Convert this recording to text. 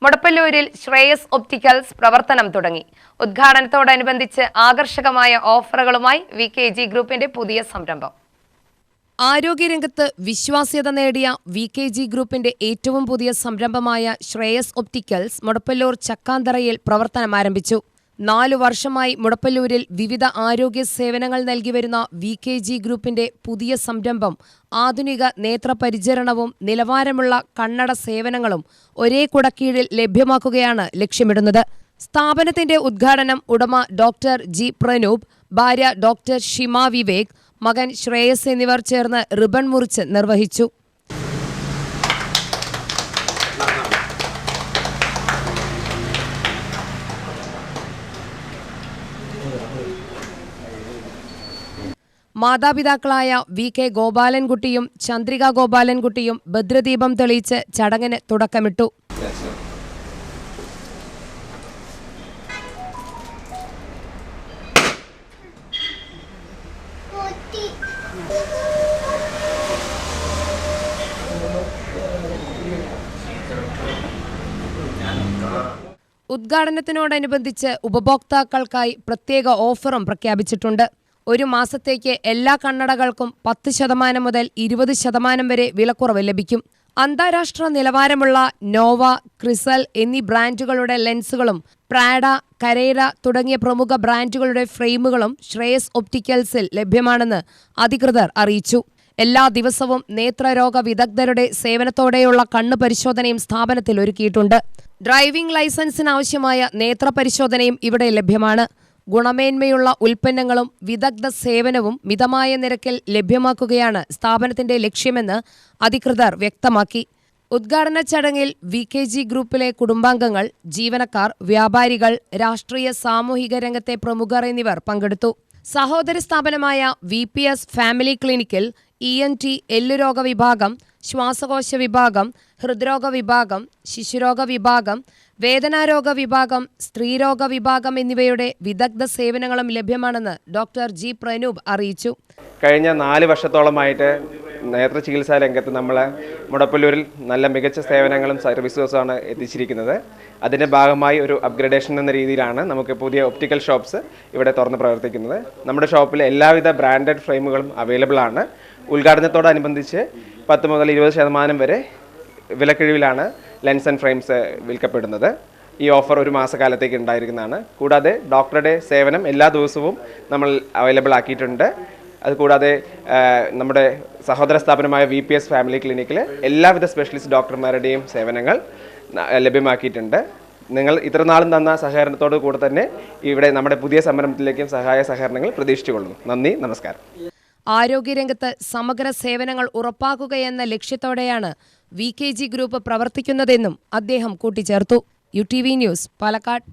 മുടപ്പല്ലൂരിൽ Shreyas opticals പ്രവർത്തനം തുടങ്ങി. ഉദ്ഘാടനത്തോടനുബന്ധിച്ച് ആകർഷകമായ ഓഫറുകളുമായി വികെജി ഗ്രൂപ്പിന്റെ പുതിയ സംരംഭം. ആരോഗ്യരംഗത്ത് വിശ്വാസ്യത നേടിയ വികെജി ഗ്രൂപ്പിന്റെ ഏറ്റവും പുതിയ സംരംഭമായ ശ്രേയസ് ഒപ്റ്റിക്കൽസ് മുടപ്പല്ലൂർ ചക്കാന്തറയിൽ പ്രവർത്തനം ആരംഭിച്ചു. 4 വർഷമായി മുടപ്പല്ലൂരിൽ വിവിധ ആരോഗ്യ സേവനങ്ങൾ നൽകിവരുന്ന വികെജി ഗ്രൂപ്പിന്റെ പുതിയ സംരംഭം ആധുനിക നേത്രപരിചരണവും നിലവാരമുള്ള കണ്ണട സേവനങ്ങളും ഒരേ കുടക്കീഴിൽ ലഭ്യമാക്കുകയാണ് ലക്ഷ്യമിടുന്നത്. സ്ഥാപനത്തിന്റെ ഉദ്ഘാടനം ഉടമ ഡോക്ടർ ജി പ്രനൂപ്, ഭാര്യ ഡോക്ടർ ഷിമ വിവേക്, മകൻ ശ്രേയസ് എന്നിവർ ചേർന്ന് റിബൺ മുറിച്ച് നിർവഹിച്ചു. മാതാപിതാക്കളായ വി.കെ. ഗോപാലൻകുട്ടിയും ചന്ദ്രിക ഗോപാലൻകുട്ടിയും ഭദ്രദീപം തെളിയിച്ച് ചടങ്ങിന് തുടക്കമിട്ടു. ഉദ്ഘാടനത്തിനോടനുബന്ധിച്ച് ഉപഭോക്താക്കൾക്കായി പ്രത്യേക ഓഫറും പ്രഖ്യാപിച്ചിട്ടുണ്ട്. 1 മാസത്തേക്ക് എല്ലാ കണ്ണടകൾക്കും 10% മുതൽ 20% വരെ വിലക്കുറവ് ലഭിക്കും. അന്താരാഷ്ട്ര നിലവാരമുള്ള നോവ, ക്രിസൽ എന്നീ ബ്രാൻഡുകളുടെ ലെൻസുകളും പ്രാഡ, കരേര തുടങ്ങിയ പ്രമുഖ ബ്രാൻഡുകളുടെ ഫ്രെയിമുകളും ശ്രേയസ് ഒപ്റ്റിക്കൽസിൽ ലഭ്യമാണെന്ന് അധികൃതർ അറിയിച്ചു. എല്ലാ ദിവസവും നേത്രരോഗ വിദഗ്ധരുടെ സേവനത്തോടെയുള്ള കണ്ണ് പരിശോധനയും സ്ഥാപനത്തിൽ ഒരുക്കിയിട്ടുണ്ട്. ഡ്രൈവിംഗ് ലൈസൻസിനാവശ്യമായ നേത്രപരിശോധനയും ഇവിടെ ലഭ്യമാണ്. ഗുണമേന്മയുള്ള ഉൽപ്പന്നങ്ങളും വിദഗ്ധ സേവനവും മിതമായ നിരക്കിൽ ലഭ്യമാക്കുകയാണ് സ്ഥാപനത്തിന്റെ ലക്ഷ്യമെന്ന് അധികൃതർ വ്യക്തമാക്കി. ഉദ്ഘാടന ചടങ്ങിൽ വികെജി ഗ്രൂപ്പിലെ കുടുംബാംഗങ്ങൾ, ജീവനക്കാർ, വ്യാപാരികൾ, രാഷ്ട്രീയ സാമൂഹിക രംഗത്തെ പ്രമുഖർ എന്നിവർ പങ്കെടുത്തു. സഹോദര സ്ഥാപനമായ VPS ഫാമിലി ക്ലിനിക്കിൽ ENT, എല്ലുരോഗ വിഭാഗം, ശ്വാസകോശ വിഭാഗം, ഹൃദ്രോഗ വിഭാഗം, ശിശുരോഗ വിഭാഗം, വേദനാരോഗ വിഭാഗം, സ്ത്രീരോഗ വിഭാഗം എന്നിവയുടെ വിദഗ്ധ സേവനങ്ങളും ലഭ്യമാണെന്ന് ഡോക്ടർ ജി പ്രനൂപ് അറിയിച്ചു. കഴിഞ്ഞ 4 വർഷത്തോളമായിട്ട് നേത്ര ചികിത്സാ രംഗത്ത് നമ്മൾ മുടപ്പല്ലൂരിൽ നല്ല മികച്ച സേവനങ്ങളും സർവീസുമാണ് എത്തിച്ചിരിക്കുന്നത്. അതിൻ്റെ ഭാഗമായി ഒരു അപ്ഗ്രഡേഷൻ എന്ന രീതിയിലാണ് നമുക്ക് പുതിയ ഒപ്റ്റിക്കൽ ഷോപ്സ് ഇവിടെ തുറന്ന് പ്രവർത്തിക്കുന്നത്. നമ്മുടെ ഷോപ്പിൽ എല്ലാവിധ ബ്രാൻഡഡ് ഫ്രെയിമുകളും അവൈലബിൾ ആണ്. ഉദ്ഘാടനത്തോടനുബന്ധിച്ച് 10 മുതൽ 20% വരെ വിലക്കിഴിവിലാണ് ലെൻസ് ആൻഡ് ഫ്രെയിംസ് വിൽക്കപ്പെടുന്നത്. ഈ ഓഫർ 1 മാസക്കാലത്തേക്ക് ഉണ്ടായിരിക്കുന്നതാണ്. കൂടാതെ ഡോക്ടറുടെ സേവനം എല്ലാ ദിവസവും നമ്മൾ അവൈലബിൾ ആക്കിയിട്ടുണ്ട്. അതുകൂടാതെ നമ്മുടെ സഹോദര സ്ഥാപനമായ VPS ഫാമിലി ക്ലിനിക്കിൽ എല്ലാവിധ സ്പെഷ്യലിസ്റ്റ് ഡോക്ടർമാരുടെയും സേവനങ്ങൾ ലഭ്യമാക്കിയിട്ടുണ്ട്. നിങ്ങൾ ഇത്രനാളും തന്ന സഹകരണത്തോടു കൂടെ തന്നെ ഇവിടെ നമ്മുടെ പുതിയ സംരംഭത്തിലേക്കും സഹായ സഹകരണങ്ങൾ പ്രതീക്ഷിച്ചുകൊള്ളുന്നു. നന്ദി, നമസ്കാരം. ആരോഗ്യരംഗത്ത് സമഗ്ര സേവനങ്ങൾ ഉറപ്പാക്കുകയെന്ന ലക്ഷ്യത്തോടെയാണ് വികെജി ഗ്രൂപ്പ് പ്രവർത്തിക്കുന്നതെന്നും അദ്ദേഹം കൂട്ടിച്ചേർത്തു. UTV news, Palakkad.